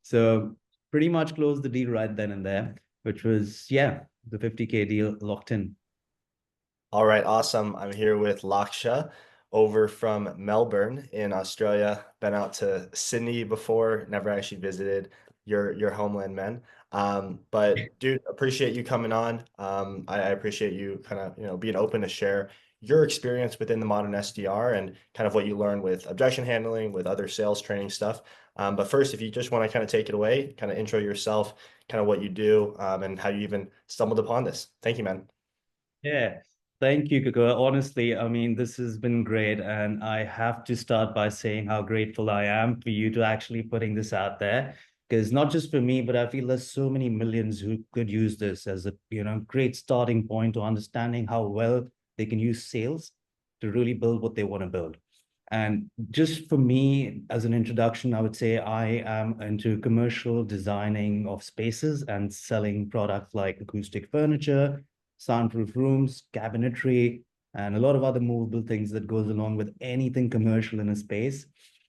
So pretty much closed the deal right then and there, which was, yeah, the 50K deal locked in. All right, awesome. I'm here with Laksha over from Melbourne in Australia. Been out to Sydney before, never actually visited your homeland, man. But dude, appreciate you coming on. I appreciate you kind of, being open to share your experience within the modern SDR and kind of what you learned with objection handling, with other sales training stuff. But first, if you just want to kind of take it away, kind of intro yourself, kind of what you do, and how you even stumbled upon this. Thank you, man. Yeah. Thank you, Kiko. Honestly, I mean, this has been great. And I have to start by saying how grateful I am for you to actually putting this out there. Because not just for me, but I feel there's so many millions who could use this as a, great starting point to understanding how well they can use sales to really build what they want to build. And just for me, as an introduction, I would say I am into commercial designing of spaces and selling products like acoustic furniture, soundproof rooms, cabinetry, and a lot of other movable things that goes along with anything commercial in a space.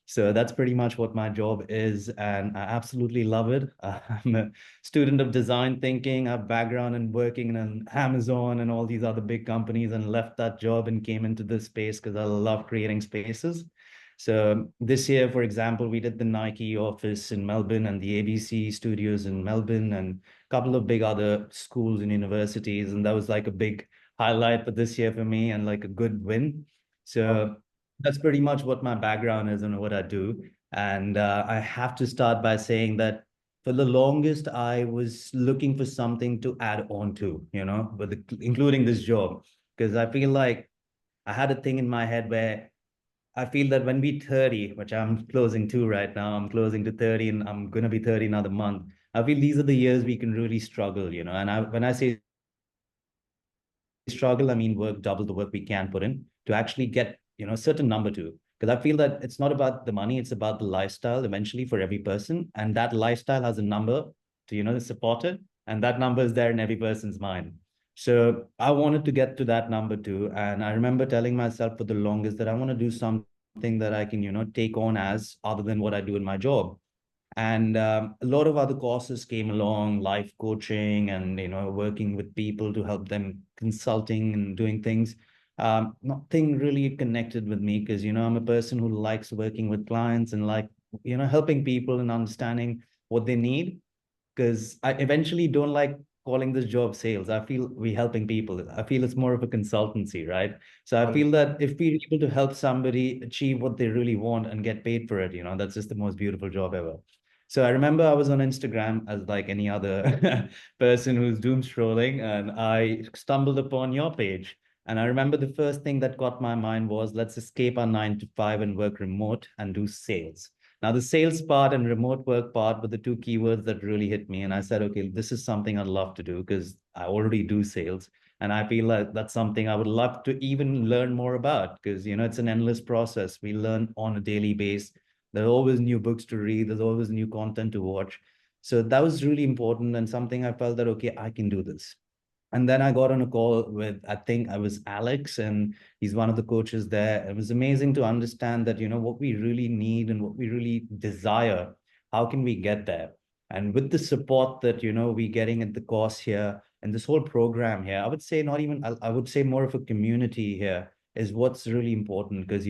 So that's pretty much what my job is, and I absolutely love it. I'm a student of design thinking. I have background in working in Amazon and all these other big companies, and left that job and came into this space because I love creating spaces. So this year, for example, we did the Nike office in Melbourne and the ABC studios in Melbourne and a couple of big other schools and universities. And that was like a big highlight for this year for me and like a good win. So that's pretty much what my background is and what I do. And I have to start by saying that for the longest, I was looking for something to add on to, including this job, because I feel like I had a thing in my head where I feel that when we 30, which I'm closing to right now, I'm closing to 30 and I'm going to be 30 another month. I feel these are the years we can really struggle, and when I say struggle, I mean work double the work we can put in to actually get, a certain number to. Because I feel that it's not about the money, it's about the lifestyle eventually for every person. And that lifestyle has a number to, support it. And that number is there in every person's mind. So I wanted to get to that number too. And I remember telling myself for the longest that I want to do something that I can, take on as other than what I do in my job. And a lot of other courses came along, life coaching and working with people to help them, consulting and doing things. Nothing really connected with me because I'm a person who likes working with clients and like helping people and understanding what they need. Because I eventually don't like calling this job sales. I feel we helping people. I feel it's more of a consultancy, right? So I feel that if we're able to help somebody achieve what they really want and get paid for it, that's just the most beautiful job ever. So I remember I was on Instagram as like any other person who's doom scrolling, and I stumbled upon your page. And I remember the first thing that caught my mind was let's escape our 9 to 5 and work remote and do sales. Now, the sales part and remote work part were the two keywords that really hit me. And I said, okay, this is something I'd love to do because I already do sales. And I feel like that's something I would love to even learn more about because, it's an endless process. We learn on a daily basis. There's always new books to read. There's always new content to watch. So that was really important and something I felt that, okay, I can do this. And then I got on a call with, I think I was Alex, and he's one of the coaches there. It was amazing to understand that, what we really need and what we really desire, how can we get there? And with the support that, we're getting at the course here and this whole program here, I would say not even, I would say more of a community here is what's really important because,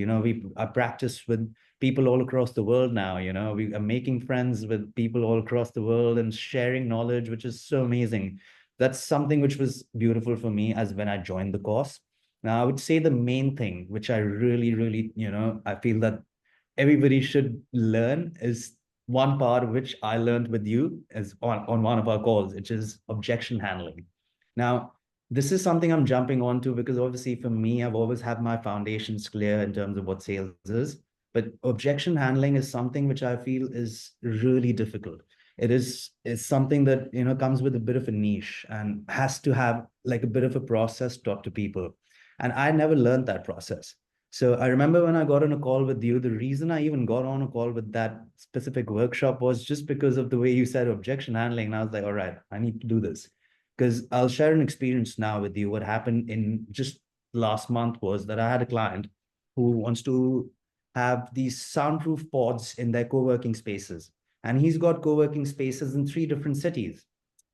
I practice with people all across the world now, we are making friends with people all across the world and sharing knowledge, which is so amazing. That's something which was beautiful for me as when I joined the course. Now, I would say the main thing, which I really, really, I feel that everybody should learn is one part which I learned with you is on one of our calls, which is objection handling. Now, this is something I'm jumping onto because obviously for me, I've always had my foundations clear in terms of what sales is. But objection handling is something which I feel is really difficult. It's something that comes with a bit of a niche and has to have like a bit of a process taught to people. And I never learned that process. So I remember when I got on a call with you, the reason I even got on a call with that specific workshop was just because of the way you said objection handling. And I was like, all right, I need to do this. Because I'll share an experience now with you. What happened in just last month was that I had a client who wants to have these soundproof pods in their co-working spaces. And he's got co-working spaces in 3 different cities,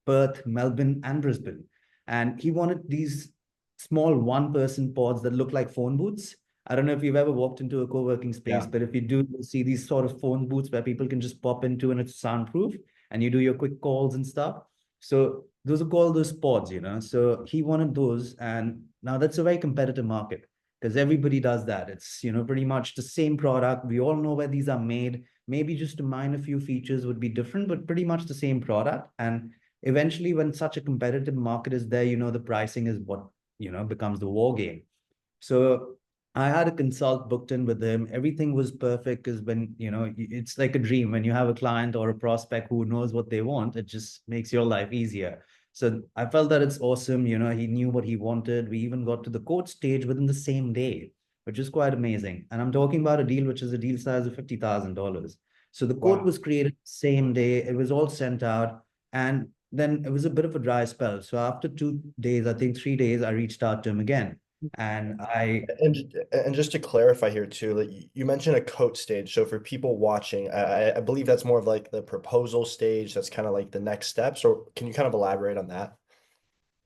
Perth, Melbourne, and Brisbane. And he wanted these small one-person pods that look like phone booths. I don't know if you've ever walked into a co-working space, Yeah. but if you do, you'll see these sort of phone booths where people can just pop into and it's soundproof and you do your quick calls and stuff. So those are called those pods, you know. So he wanted those. And now that's a very competitive market because everybody does that. It's, you know, pretty much the same product. We all know where these are made. Maybe just a minor few features would be different, but pretty much the same product. And eventually, when such a competitive market is there, you know, the pricing is what, you know, becomes the war game. So I had a consult booked in with him. Everything was perfect because when, you know, it's like a dream. When you have a client or a prospect who knows what they want, it just makes your life easier. So I felt that it's awesome. You know, he knew what he wanted. We even got to the quote stage within the same day, which is quite amazing. And I'm talking about a deal which is a deal size of $50,000. So the quote Wow. was created same day. It was all sent out. And then it was a bit of a dry spell. So after 2 days, I think 3 days, I reached out to him again. And I And just to clarify here too, like you mentioned a coat stage. So for people watching, I believe that's more of like the proposal stage. That's kind of like the next steps. Or can you kind of elaborate on that?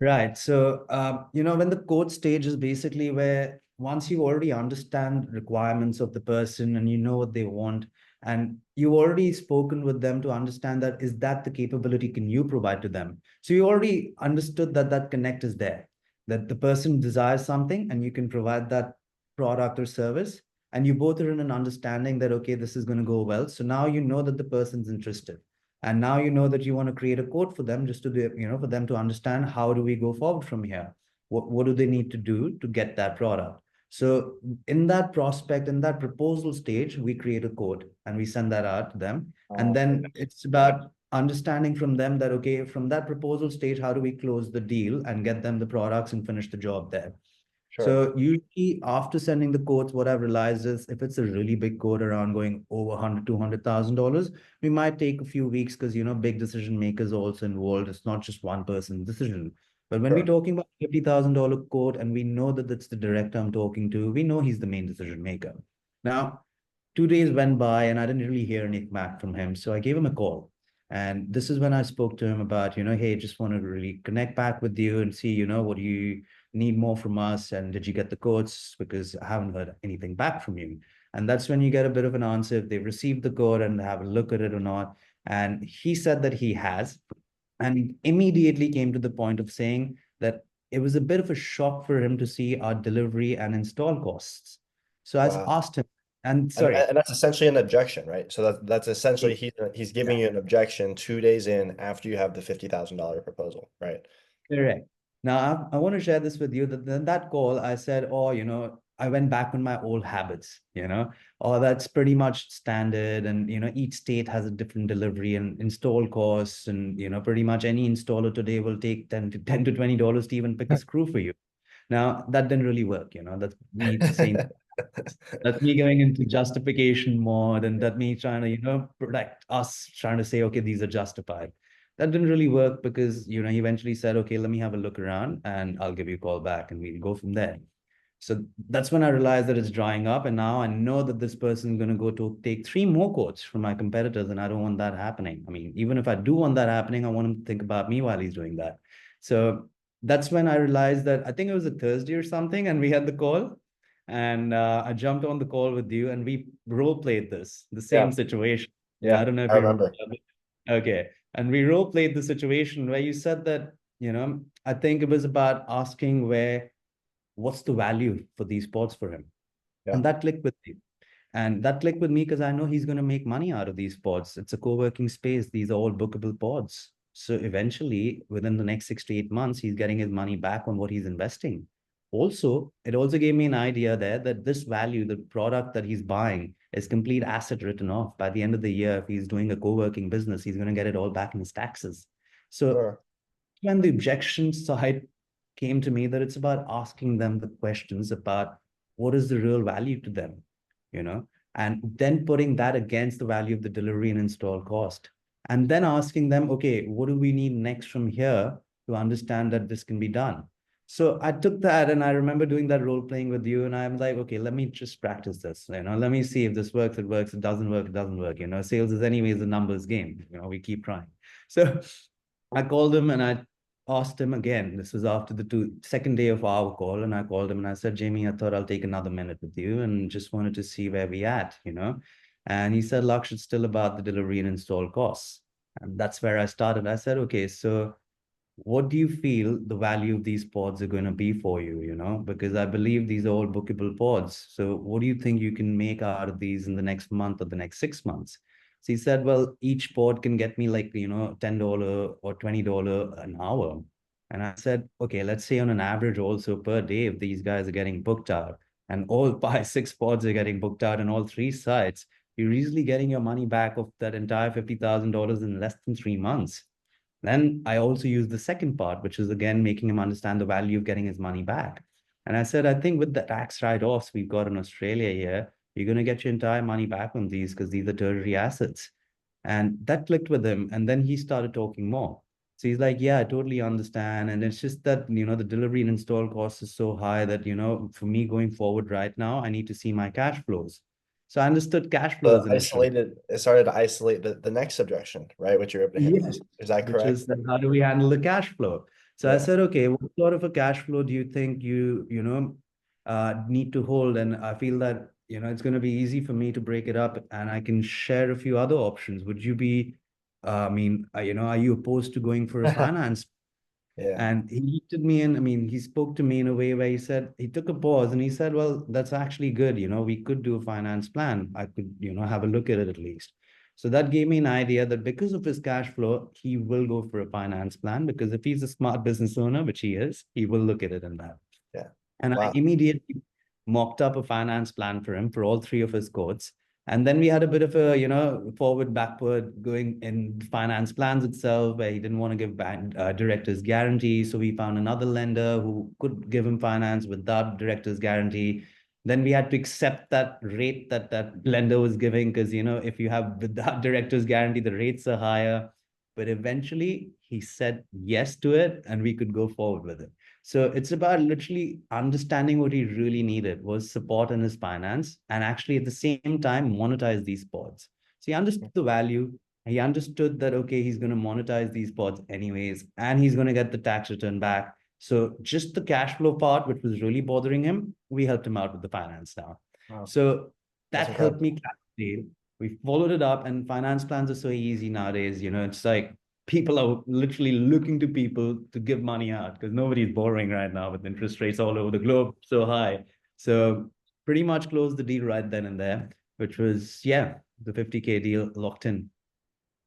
Right. So, you know, when the code stage is basically where once you already understand requirements of the person and you know what they want, and you've already spoken with them to understand that is that the capability can you provide to them? So you already understood that that connect is there, that the person desires something and you can provide that product or service, and you both are in an understanding that, okay, this is going to go well. So now you know that the person's interested. And now you know that you want to create a code for them just to do, you know, for them to understand how do we go forward from here? What do they need to do to get that product? So in that prospect, in that proposal stage, we create a code and we send that out to them. And Okay. then it's about understanding from them that, okay, from that proposal stage, how do we close the deal and get them the products and finish the job there? Sure. So usually after sending the quotes, what I've realized is if it's a really big quote around going over 100, $200,000, we might take a few weeks because, you know, big decision makers also involved. It's not just one person's decision. But when we're Sure. talking about $50,000 quote and we know that it's the director I'm talking to, we know he's the main decision maker. Now, 2 days went by and I didn't really hear anything back from him. So I gave him a call. And this is when I spoke to him about, you know, hey, just want to really connect back with you and see, you know, what do you need more from us? And did you get the quotes? Because I haven't heard anything back from you. And that's when you get a bit of an answer if they've received the code and have a look at it or not. And he said that he has, and immediately came to the point of saying that it was a bit of a shock for him to see our delivery and install costs. So I Wow. asked him, and sorry, And that's essentially an objection, right? So that's essentially he's giving yeah, you an objection 2 days in after you have the $50,000 proposal, right? correct. Now, I want to share this with you that then that call, I said, oh, you know, I went back on my old habits, you know, oh, that's pretty much standard. And, you know, each state has a different delivery and install costs. And, you know, pretty much any installer today will take 10 to $20 to even pick a screw for you. Now, that didn't really work, you know, that's me saying, that's me going into justification mode and that me trying to, you know, protect us, trying to say, okay, these are justified. That didn't really work because, you know, he eventually said, okay, let me have a look around and I'll give you a call back and we'll go from there. So that's when I realized that it's drying up. And now I know that this person is going to go to take 3 more quotes from my competitors. And I don't want that happening. I mean, even if I do want that happening, I want him to think about me while he's doing that. So that's when I realized that I think it was a Thursday or something. And we had the call. And I jumped on the call with you and we role played this, the Yeah. same situation. I Yeah. don't know if I you remember. remember. Okay. And we role played the situation where you said that, you know, I think it was about asking what's the value for these pods for him? Yeah. And that clicked with me. And that clicked with me because I know he's going to make money out of these pods. It's a co-working space. These are all bookable pods. So eventually, within the next 6 to 8 months, he's getting his money back on what he's investing. Also, it also gave me an idea there that this value, the product that he's buying, is complete asset written off. By the end of the year, if he's doing a co-working business, he's going to get it all back in his taxes. So Sure. when the objection side came to me that it's about asking them the questions about what is the real value to them, you know, and then putting that against the value of the delivery and install cost. And then asking them, okay, what do we need next from here to understand that this can be done? So I took that and I remember doing that role playing with you. And I'm like, okay, let me just practice this. Let me see if this works, it works. It doesn't work, it doesn't work. Sales is anyways a numbers game. We keep trying. So I called him and I asked him again. This was after the second day of our call. And I called him and I said, Jamie, I thought I'll take another minute with you and just wanted to see where we at. And he said, Laksh, it's still about the delivery and install costs. And that's where I started. I said, okay, so what do you feel the value of these pods are going to be for you? Because I believe these are all bookable pods. So what do you think you can make out of these in the next month or the next 6 months? So he said, well, each pod can get me like, $10 or $20 an hour. And I said, okay, let's say on an average also per day, if these guys are getting booked out and all 5, 6 pods are getting booked out on all 3 sites, you're easily getting your money back of that entire $50,000 in less than 3 months. Then I also used the second part, which is again making him understand the value of getting his money back. And I said, I think with the tax write-offs we've got in Australia here, you're going to get your entire money back on these because these are tertiary assets. And that clicked with him. And then he started talking more. So he's like, yeah, I totally understand. And it's just that, the delivery and install cost is so high that, for me going forward right now, I need to see my cash flows. So I understood cash flows initially. It started to isolate the next objection, right? Which you're able to handle. Yes, Is that which correct? is that how do we handle the cash flow? So I Yeah. said, okay, what sort of a cash flow do you think you need to hold? And I feel that, it's going to be easy for me to break it up and I can share a few other options. Would you be, are you opposed to going for a finance? Yeah. And he looked at me and I mean, he spoke to me in a way where he said, he took a pause and he said, well, that's actually good. We could do a finance plan. I could, have a look at it at least. So that gave me an idea that because of his cash flow, he will go for a finance plan because if he's a smart business owner, which he is, he will look at it in that. Yeah. And I Wow. immediately mocked up a finance plan for him for all 3 of his codes. And then we had a bit of a, forward, backward going in finance plans itself, where he didn't want to give director's guarantee. So we found another lender who could give him finance without director's guarantee. Then we had to accept that rate that that lender was giving because, if you have without director's guarantee, the rates are higher. But eventually he said yes to it and we could go forward with it. So it's about literally understanding what he really needed was support in his finance and actually at the same time monetize these pods. So he understood the value. He understood that, okay, he's going to monetize these pods anyways, and he's going to get the tax return back. So just the cash flow part, which was really bothering him, we helped him out with the finance now. Wow. So That's that helped incredible. me catch the deal. We followed it up, and finance plans are so easy nowadays. It's like people are literally looking to people to give money out because nobody's borrowing right now with interest rates all over the globe so high. So pretty much closed the deal right then and there, which was, yeah, the 50K deal locked in.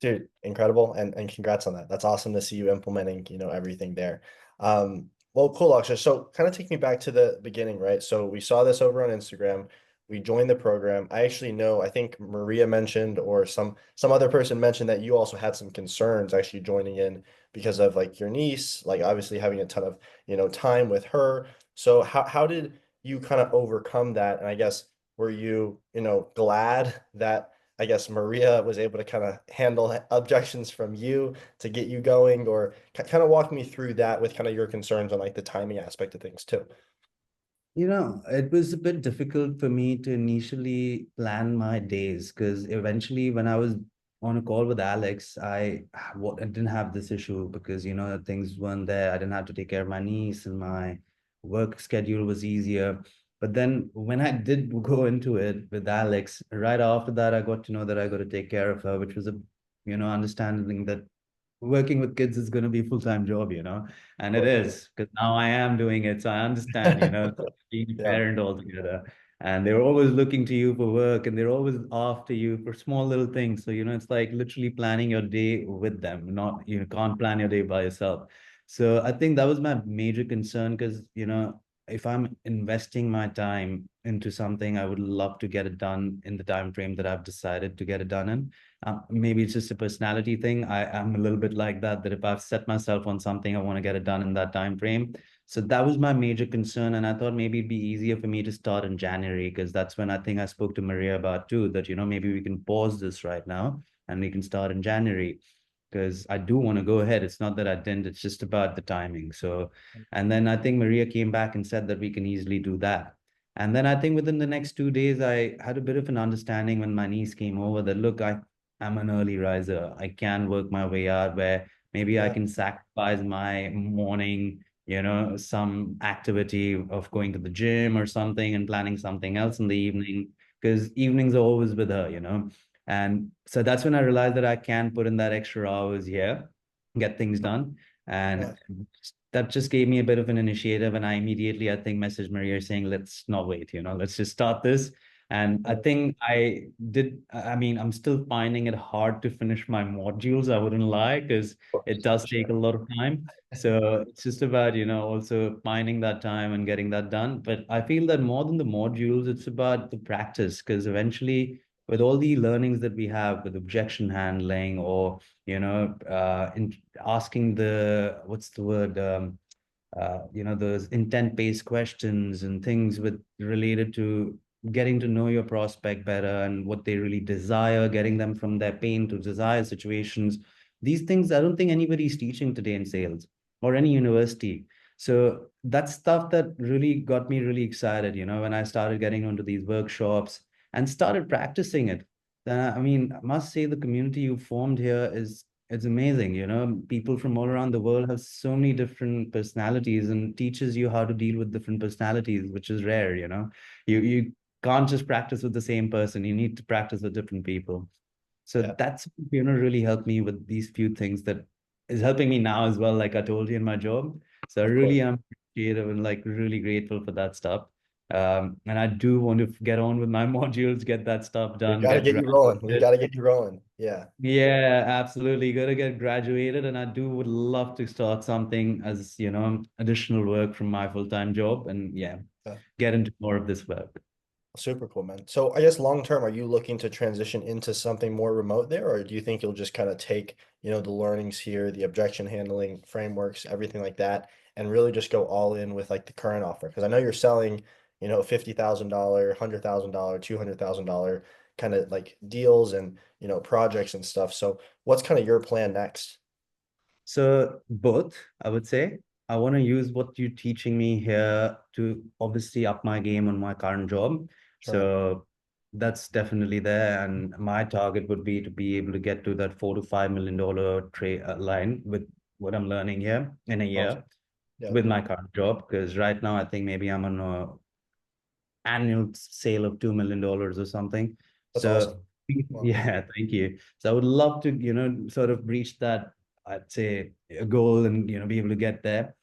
Dude, incredible. And congrats on that. That's awesome to see you implementing, everything there. Well, cool, Laksha. So kind of take me back to the beginning, right? So we saw this over on Instagram. We joined the program. I actually know, I think Maria mentioned or some other person mentioned that you also had some concerns actually joining in because of like your niece, like obviously having a ton of, time with her. So how did you kind of overcome that? And I guess were you, glad that I guess Maria was able to kind of handle objections from you to get you going, or kind of walk me through that with kind of your concerns on like the timing aspect of things too. It was a bit difficult for me to initially plan my days because eventually, when I was on a call with Alex, I didn't have this issue because, things weren't there. I didn't have to take care of my niece and my work schedule was easier. But then when I did go into it with Alex, right after that, I got to know that I got to take care of her, which was understanding that working with kids is going to be a full-time job. And it is because now I am doing it. So I understand, being a Yeah. parent altogether. And they're always looking to you for work and they're always after you for small little things. So, it's like literally planning your day with them, not, can't plan your day by yourself. So I think that was my major concern because, if I'm investing my time into something, I would love to get it done in the time frame that I've decided to get it done in. Maybe it's just a personality thing. I'm a little bit like that, that if I've set myself on something, I want to get it done in that time frame. So that was my major concern. And I thought maybe it'd be easier for me to start in January, because that's when I think I spoke to Maria about too, that, maybe we can pause this right now and we can start in January. because I do want to go ahead. It's not that I didn't, it's just about the timing. So, and then I think Maria came back and said that we can easily do that. And then I think within the next 2 days, I had a bit of an understanding when my niece came over that, look, I'm an early riser. I can work my way out where maybe I Yeah. can sacrifice my morning, some activity of going to the gym or something and planning something else in the evening, because evenings are always with her. And so that's when I realized that I can put in that extra hours here, get things done. Yeah. And that just gave me a bit of an initiative. And I immediately, I think, messaged Maria saying, let's not wait, let's just start this. And I think I mean, I'm still finding it hard to finish my modules. I wouldn't lie, because Of it course, does for take sure. a lot of time. So it's just about, also finding that time and getting that done. But I feel that more than the modules, it's about the practice, because eventually, with all the learnings that we have with objection handling, or in asking what's the word, those intent-based questions and things with related to getting to know your prospect better and what they really desire, getting them from their pain to desire situations. These things I don't think anybody's teaching today in sales or any university. So that's stuff that really got me really excited, when I started getting onto these workshops and started practicing it. I mean, I must say the community you formed here is it's amazing. People from all around the world have so many different personalities and teaches you how to deal with different personalities, which is rare. You can't just practice with the same person. You need to practice with different people. So Yeah, that's, really helped me with these few things that is helping me now as well, like I told you in my job. So I of really course. am appreciative and like really grateful for that stuff. And I do want to get on with my modules, get that stuff We done, got to get get you rolling. We graduated. got to get you rolling. Yeah. Yeah, absolutely. Gotta get graduated, and I do would love to start something as, additional work from my full-time job, and yeah, Yeah. get into more of this work. Super cool, man. So I guess long term, are you looking to transition into something more remote there, or do you think you'll just kind of take, the learnings here, the objection handling frameworks, everything like that, and really just go all in with like the current offer? Because I know you're selling, $50,000, $100,000, $200,000 kind of like deals and, projects and stuff. So what's kind of your plan next? So both, I would say. I want to use what you're teaching me here to obviously up my game on my current job. Sure. So that's definitely there. And my target would be to be able to get to that $4 to $5 million trade line with what I'm learning here in a year Awesome. Yeah. with my current job. Because right now, I think maybe I'm on a annual sale of $2 million or something. That's So awesome. Wow. yeah, thank you. So I would love to, sort of reach that, I'd say, a goal and, be able to get there.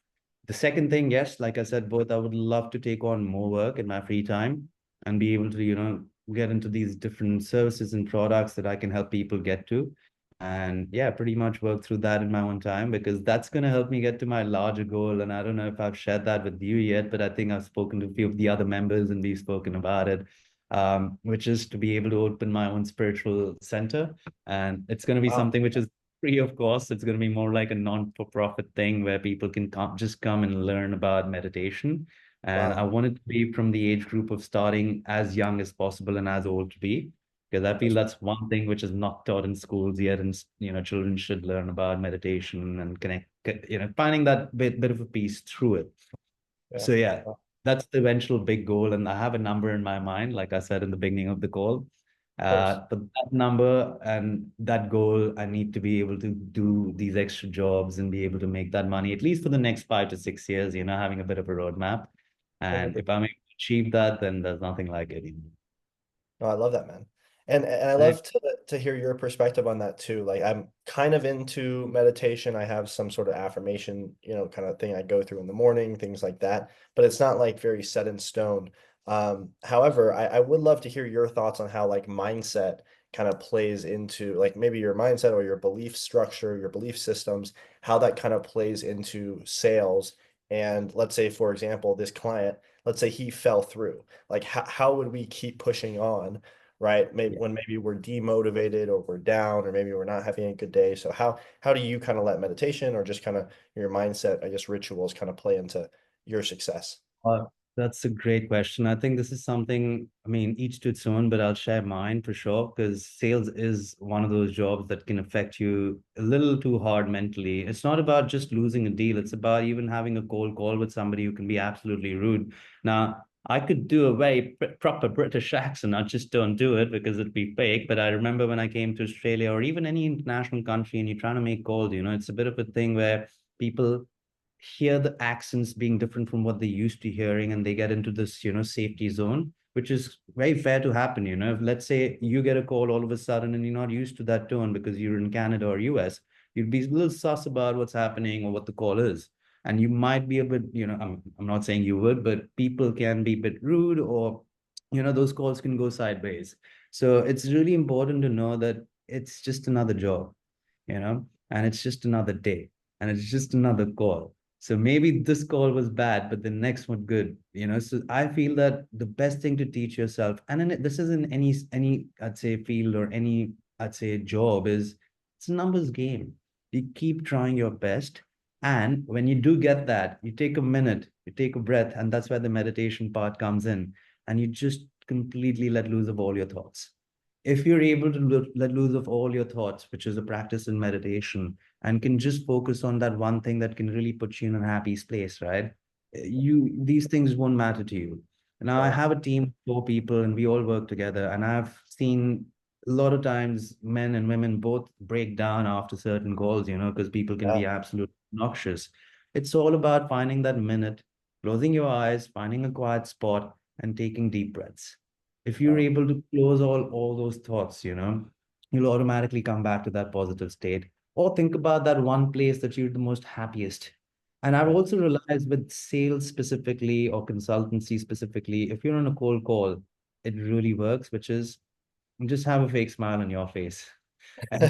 The second thing, yes, like I said, both, I would love to take on more work in my free time and be able to, get into these different services and products that I can help people get to. And yeah, pretty much work through that in my own time, because that's going to help me get to my larger goal. And I don't know if I've shared that with you yet, but I think I've spoken to a few of the other members and we've spoken about it, which is to be able to open my own spiritual center. And it's going to be Wow. something which is free of cost. It's going to be more like a non-for-profit thing where people can come and learn about meditation. And I Wow. want it to be from the age group of starting as young as possible and as old to be, because I feel That's that's one thing which is not taught in schools yet. And, children should learn about meditation and finding that bit of a peace through it. yeah. So yeah, Wow. that's the eventual big goal. And I have a number in my mind, like I said in the beginning of the call. Of course. But that number and that goal, I need to be able to do these extra jobs and be able to make that money, at least for the next 5 to 6 years, having a bit of a roadmap. And if I'm able to achieve that, then there's nothing like it. No, I love that, man. And I Thank- love to hear your perspective on that too. Like I'm kind of into meditation. I have some sort of affirmation, kind of thing I go through in the morning, things like that. But it's not like very set in stone. However, I would love to hear your thoughts on how like mindset kind of plays into like maybe your mindset or your belief structure, your belief systems, how that kind of plays into sales. And let's say, for example, this client, let's say he fell through, like how would we keep pushing on, right? Maybe Yeah. when maybe we're demotivated or we're down or maybe we're not having a good day. So how do you kind of let meditation or just kind of your mindset, I guess, rituals kind of play into your success? That's a great question. I think this is something, I mean, each to its own, but I'll share mine for sure, because sales is one of those jobs that can affect you a little too hard mentally. It's not about just losing a deal, it's about even having a cold call with somebody who can be absolutely rude. Now, I could do a very proper British accent. I just don't do it because it'd be fake. But I remember when I came to Australia or even any international country and you're trying to make calls, it's a bit of a thing where people hear the accents being different from what they used to hearing and they get into this safety zone, which is very fair to happen. If, let's say, you get a call all of a sudden and you're not used to that tone because you're in Canada or US, you'd be a little sus about what's happening or what the call is, and you might be a bit, I'm not saying you would, but people can be a bit rude, or those calls can go sideways. So it's really important to know that it's just another job, and it's just another day, and it's just another call. So maybe this call was bad, but the next one good, So I feel that the best thing to teach yourself, and this is in any I'd say field or any I'd say job, is it's a numbers game. You keep trying your best. And when you do get that, you take a minute, you take a breath, and that's where the meditation part comes in. And you just completely let loose of all your thoughts. If you're able to let loose of all your thoughts, which is a practice in meditation, and can just focus on that one thing that can really put you in a happy place, right? These things won't matter to you. Now I Right. have a team of 4 people and we all work together, and I've seen a lot of times men and women both break down after certain calls, because people can Yeah. be absolutely noxious. It's all about finding that minute, closing your eyes, finding a quiet spot, and taking deep breaths. If you're Wow. able to close all those thoughts, you'll automatically come back to that positive state, or think about that one place that you're the most happiest. And I've Right. also realized with sales specifically or consultancy specifically, if you're on a cold call, it really works, which is just have a fake smile on your face. And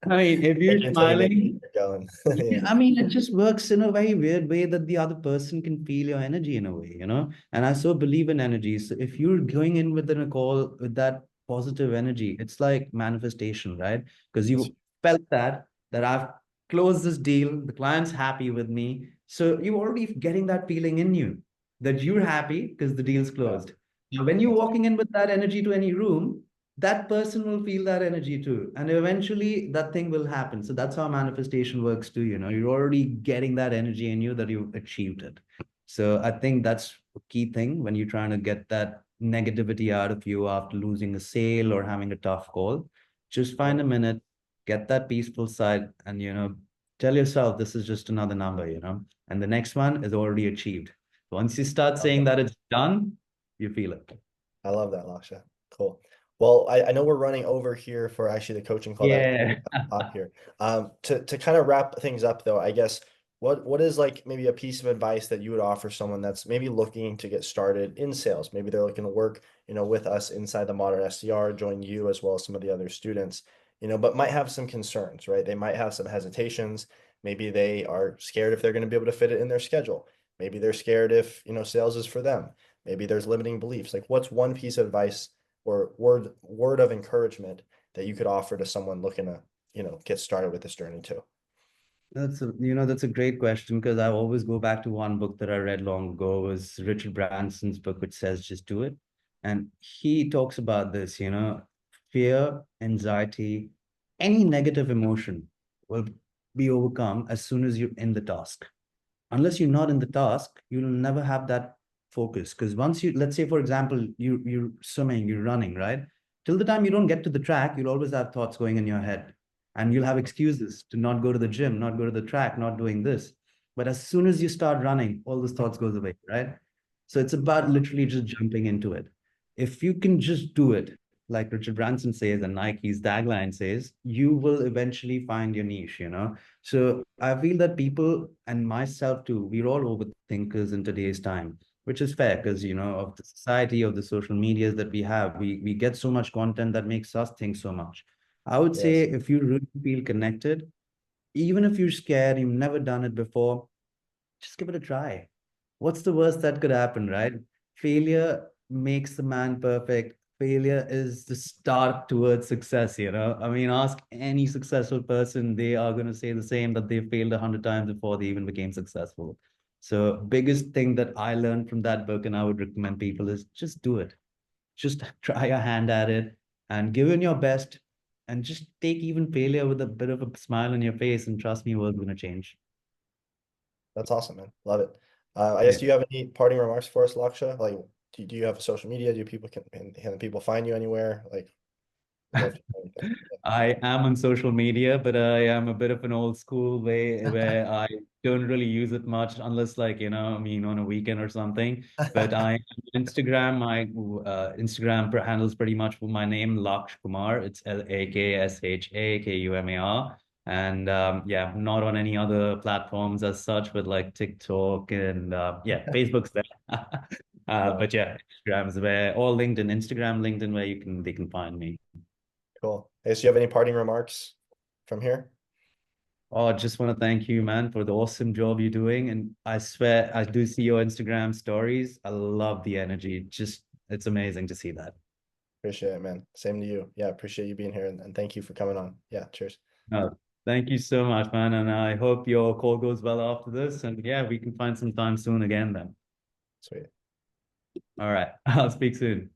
I mean, if Fake you're it until you make smiling, it going. yeah, Yeah. I mean, it just works in a very weird way that the other person can feel your energy in a way, And I so believe in energy. So if you're going in within a call with that positive energy, it's like manifestation, right? Because That's you felt that I've closed this deal, the client's happy with me. So you're already getting that feeling in you that you're happy because the deal's yeah. closed. Now, when you're That's walking in with that energy to any room, that person will feel that energy too, and eventually that thing will happen. So that's how manifestation works too. You're already getting that energy in you that you've achieved it. So I think that's a key thing when you're trying to get that negativity out of you after losing a sale or having a tough call. Just yeah. find a minute, get that peaceful side, and tell yourself this is just another number, and the next one is already achieved. Once you start Love saying that. that it's done, you feel it. I love that, Laksha. Cool. Well, I know we're running over here for actually the coaching call that Yeah. up here. To kind of wrap things up though, I guess what is like maybe a piece of advice that you would offer someone that's maybe looking to get started in sales? Maybe they're looking to work, with us inside the Modern SDR, join you as well as some of the other students, but might have some concerns, right? They might have some hesitations. Maybe they are scared if they're going to be able to fit it in their schedule. Maybe they're scared if, sales is for them. Maybe there's limiting beliefs. Like what's one piece of advice or word of encouragement that you could offer to someone looking to, get started with this journey too? That's a great question, because I always go back to one book that I read long ago. It was Richard Branson's book, which says just do it. And he talks about this, fear, anxiety, any negative emotion will be overcome as soon as you're in the task. Unless you're not in the task, you'll never have that focus. Because once you, let's say, for example, you're swimming, you're running, right? Till the time you don't get to the track, you'll always have thoughts going in your head. And you'll have excuses to not go to the gym, not go to the track, not doing this. But as soon as you start running, all those thoughts goes away, right? So it's about literally just jumping into it. If you can just do it, like Richard Branson says and Nike's tagline says, you will eventually find your niche, So I feel that people, and myself too, we're all overthinkers in today's time, which is fair because, of the society, of the social medias that we have, we get so much content that makes us think so much. I would say Yes. if you really feel connected, even if you're scared, you've never done it before, just give it a try. What's the worst that could happen, right? Failure makes the man perfect. Failure is the start towards success, I mean, ask any successful person, they are going to say the same, that they failed 100 times before they even became successful. So biggest thing that I learned from that book and I would recommend people is just do it. Just try your hand at it and give in your best and just take even failure with a bit of a smile on your face and trust me, world's gonna change. That's awesome, man. Love it. I guess, Yeah. do you have any parting remarks for us, Laksha? Like, do you have social media? Do people can people find you anywhere? Like, would love to know anything. I am on social media, but I am a bit of an old school way where I don't really use it much unless like, I mean, on a weekend or something. But I am on Instagram. My Instagram handles pretty much with my name, Laksh Kumar. It's LAKSHAKUMAR. And yeah, not on any other platforms as such, with like TikTok and yeah, Facebook's there. Love it. But yeah, Instagram's where, or LinkedIn, Instagram, LinkedIn, where they can find me. Cool. Hey, so you have any parting remarks from here? Oh, I just want to thank you, man, for the awesome job you're doing. And I swear, I do see your Instagram stories. I love the energy. It's amazing to see that. Appreciate it, man. Same to you. Yeah, appreciate you being here and thank you for coming on. Yeah, cheers. No, thank you so much, man. And I hope your call goes well after this. And yeah, we can find some time soon again then. Sweet. All right. I'll speak soon.